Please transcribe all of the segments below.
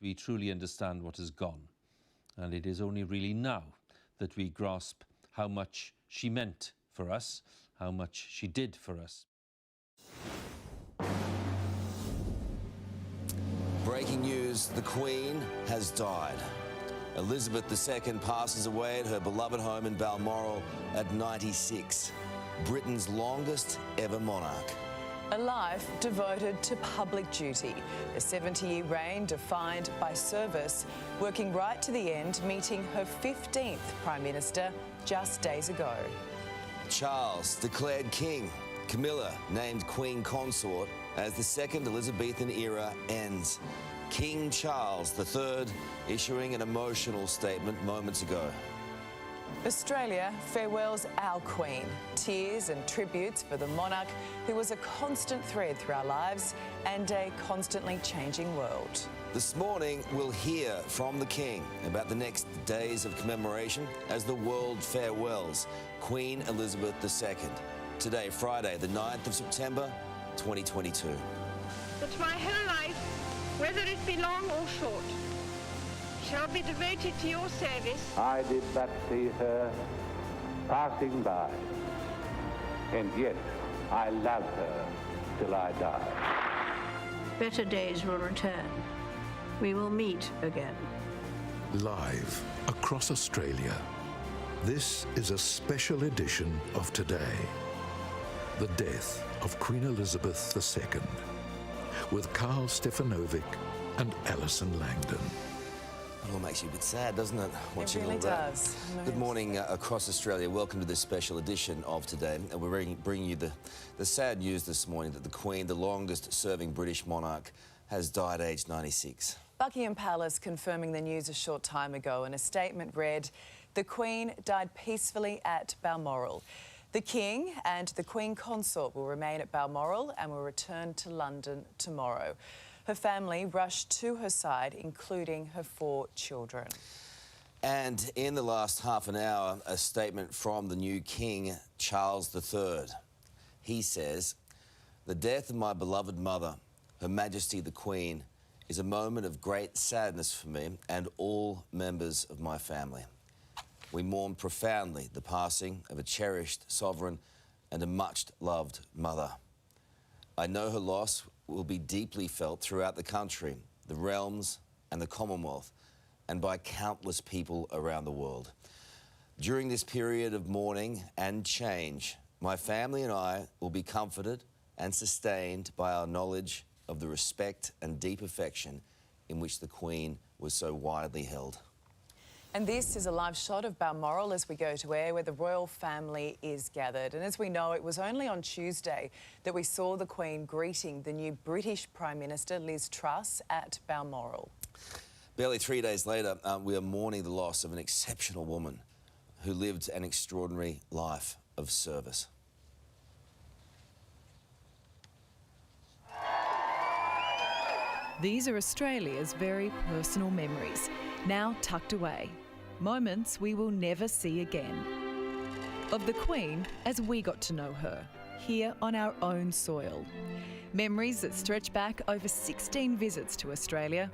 We truly understand what has gone, and it is only really now that we grasp how much she meant for us, how much she did for us. Breaking news, the Queen has died. Elizabeth II passes away at her beloved home in Balmoral at 96, Britain's longest ever monarch. A life devoted to public duty, a 70-year reign defined by service, working right to the end, meeting her 15th Prime Minister just days ago. Charles declared king, Camilla named Queen Consort as the second Elizabethan era ends. King Charles III issuing an emotional statement moments ago. Australia farewells our Queen. Tears and tributes for the monarch who was a constant thread through our lives and a constantly changing world. This morning, we'll hear from the King about the next days of commemoration as the world farewells Queen Elizabeth II. Today, Friday, the 9th of September, 2022. That my whole life, whether it be long or short, shall be devoted to your service. I did but see her passing by, and yet I love her till I die. Better days will return. We will meet again. Live across Australia, this is a special edition of Today. The death of Queen Elizabeth II, with Karl Stefanovic and Allison Langdon. It all makes you a bit sad, doesn't it? Watching all that. Does. Good morning across Australia. Welcome to this special edition of Today. And we're bringing you the sad news this morning that the Queen, the longest-serving British monarch, has died aged 96. Buckingham Palace confirming the news a short time ago, and a statement read, "The Queen died peacefully at Balmoral. The King and the Queen Consort will remain at Balmoral and will return to London tomorrow." Her family rushed to her side, including her 4 children. And in the last half an hour, a statement from the new King, Charles III. He says, "The death of my beloved mother, Her Majesty the Queen, is a moment of great sadness for me and all members of my family. We mourn profoundly the passing of a cherished sovereign and a much-loved mother. I know her loss will be deeply felt throughout the country, the realms and the Commonwealth, and by countless people around the world. During this period of mourning and change, my family and I will be comforted and sustained by our knowledge of the respect and deep affection in which the Queen was so widely held." And this is a live shot of Balmoral as we go to air, where the royal family is gathered. And as we know, it was only on Tuesday that we saw the Queen greeting the new British Prime Minister, Liz Truss, at Balmoral. Barely 3 days later, we are mourning the loss of an exceptional woman who lived an extraordinary life of service. These are Australia's very personal memories, now tucked away. Moments we will never see again. Of the Queen as we got to know her, here on our own soil. Memories that stretch back over 16 visits to Australia.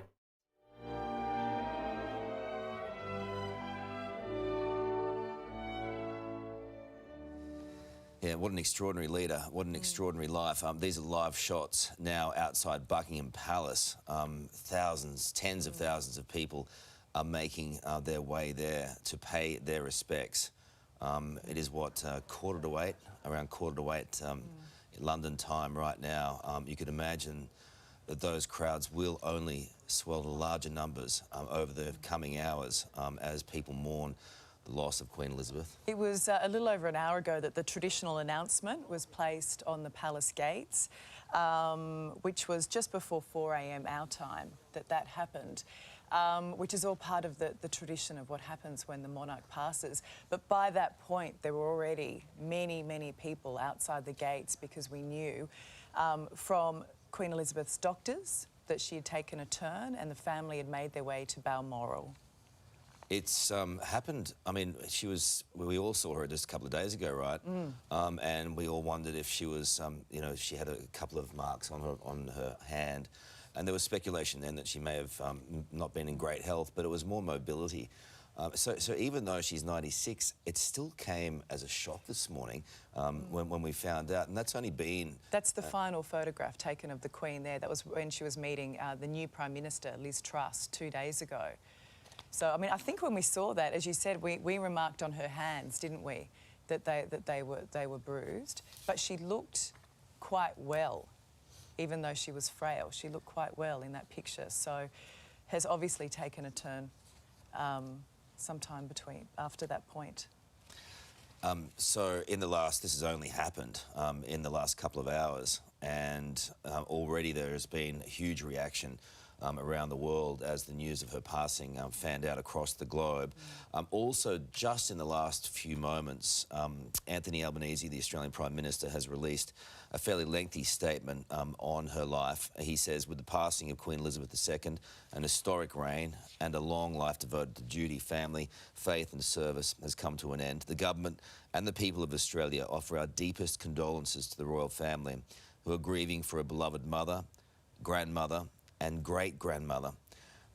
Yeah, what an extraordinary leader, what an extraordinary life. These are live shots now outside Buckingham Palace. Thousands, tens of thousands of people are making their way there to pay their respects. It is what, quarter to 8, around quarter to 8 London time right now. You can imagine that those crowds will only swell to larger numbers over the coming hours as people mourn the loss of Queen Elizabeth. It was a little over an hour ago that the traditional announcement was placed on the palace gates, which was just before 4 a.m. our time that happened, which is all part of the tradition of what happens when the monarch passes. But by that point, there were already many, many people outside the gates because we knew from Queen Elizabeth's doctors that she had taken a turn and the family had made their way to Balmoral. It's happened. I mean, we all saw her just a couple of days ago, right? And we all wondered if she was, you know, she had a couple of marks on her hand. And there was speculation then that she may have not been in great health, but it was more mobility. So even though she's 96, it still came as a shock this morning when we found out, and that's only been... That's the final photograph taken of the Queen there. That was when she was meeting the new Prime Minister, Liz Truss, 2 days ago. So, I mean, I think when we saw that, as you said, we remarked on her hands, didn't we, that they were bruised, but she looked quite well, even though she was frail. She looked quite well in that picture, so has obviously taken a turn sometime after that point. So this has only happened in the last couple of hours, and already there has been a huge reaction around the world as the news of her passing fanned out across the globe. Also, just in the last few moments, Anthony Albanese, the Australian Prime Minister, has released a fairly lengthy statement on her life. He says, with the passing of Queen Elizabeth II, an historic reign and a long life devoted to duty, family, faith and service has come to an end. The government and the people of Australia offer our deepest condolences to the royal family, who are grieving for a beloved mother, grandmother and great-grandmother,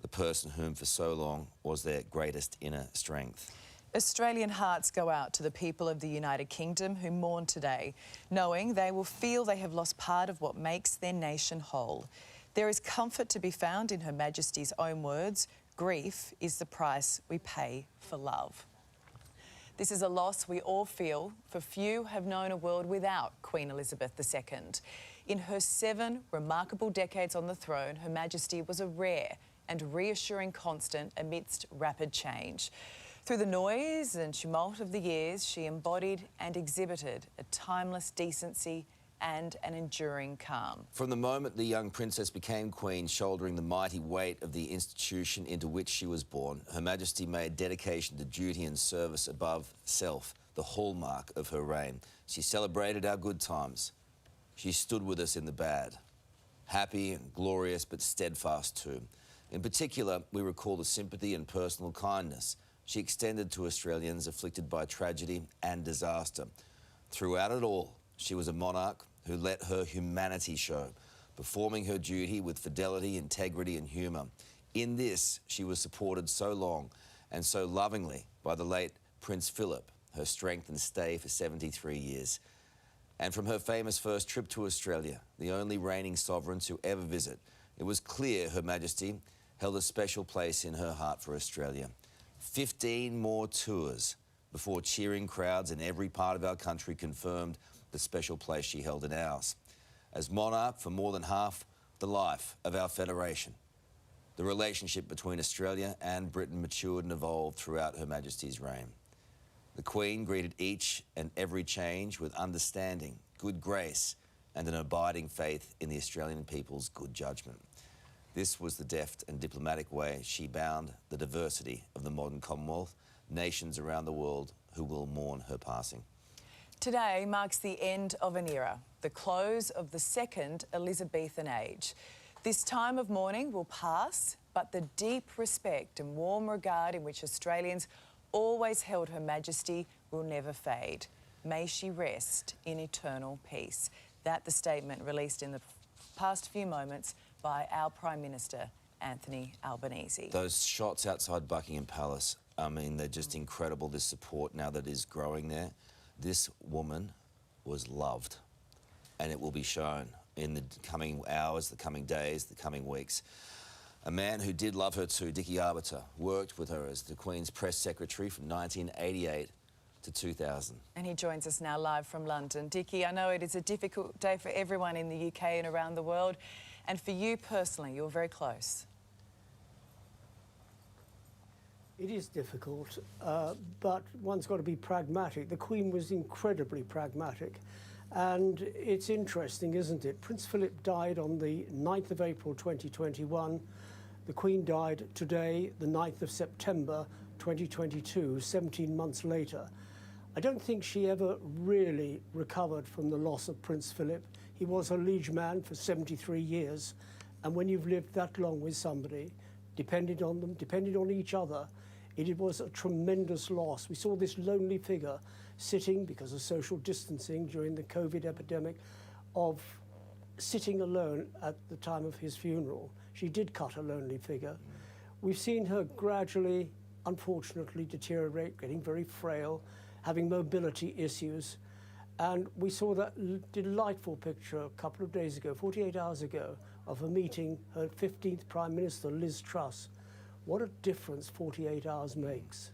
the person whom for so long was their greatest inner strength. Australian hearts go out to the people of the United Kingdom who mourn today, knowing they will feel they have lost part of what makes their nation whole. There is comfort to be found in Her Majesty's own words, grief is the price we pay for love. This is a loss we all feel, for few have known a world without Queen Elizabeth II. In her 7 remarkable decades on the throne, Her Majesty was a rare and reassuring constant amidst rapid change. Through the noise and tumult of the years, she embodied and exhibited a timeless decency and an enduring calm. From the moment the young princess became queen, shouldering the mighty weight of the institution into which she was born, Her Majesty made dedication to duty and service above self the hallmark of her reign. She celebrated our good times. She stood with us in the bad, happy and glorious, but steadfast too. In particular, we recall the sympathy and personal kindness she extended to Australians afflicted by tragedy and disaster. Throughout it all, she was a monarch who let her humanity show, performing her duty with fidelity, integrity and humour. In this, she was supported so long and so lovingly by the late Prince Philip, her strength and stay for 73 years. And from her famous first trip to Australia, the only reigning sovereign to ever visit, it was clear Her Majesty held a special place in her heart for Australia. 15 more tours before cheering crowds in every part of our country confirmed the special place she held in ours. As monarch for more than half the life of our federation, the relationship between Australia and Britain matured and evolved throughout Her Majesty's reign. The Queen greeted each and every change with understanding, good grace, and an abiding faith in the Australian people's good judgment. This was the deft and diplomatic way she bound the diversity of the modern Commonwealth, nations around the world who will mourn her passing. Today marks the end of an era, the close of the second Elizabethan age. This time of mourning will pass, but the deep respect and warm regard in which Australians always held Her Majesty will never fade. May she rest in eternal peace. That the statement released in the past few moments by our Prime Minister, Anthony Albanese. Those shots outside Buckingham Palace, I mean, they're just incredible, this support now that is growing there. This woman was loved, and it will be shown in the coming hours, the coming days, the coming weeks. A man who did love her too, Dickie Arbiter, worked with her as the Queen's press secretary from 1988 to 2000. And he joins us now live from London. Dickie, I know it is a difficult day for everyone in the UK and around the world, and for you personally, you're very close. It is difficult, but one's got to be pragmatic. The Queen was incredibly pragmatic. And it's interesting, isn't it? Prince Philip died on the 9th of April 2021. The Queen died today, the 9th of September 2022, 17 months later. I don't think she ever really recovered from the loss of Prince Philip. He was her liege man for 73 years. And when you've lived that long with somebody, depended on them, depended on each other, it was a tremendous loss. We saw this lonely figure sitting, because of social distancing during the COVID epidemic, of sitting alone at the time of his funeral. She did cut a lonely figure. We've seen her gradually, unfortunately, deteriorate, getting very frail, having mobility issues. And we saw that delightful picture a couple of days ago, 48 hours ago, of her meeting her 15th Prime Minister, Liz Truss. What a difference 48 hours makes.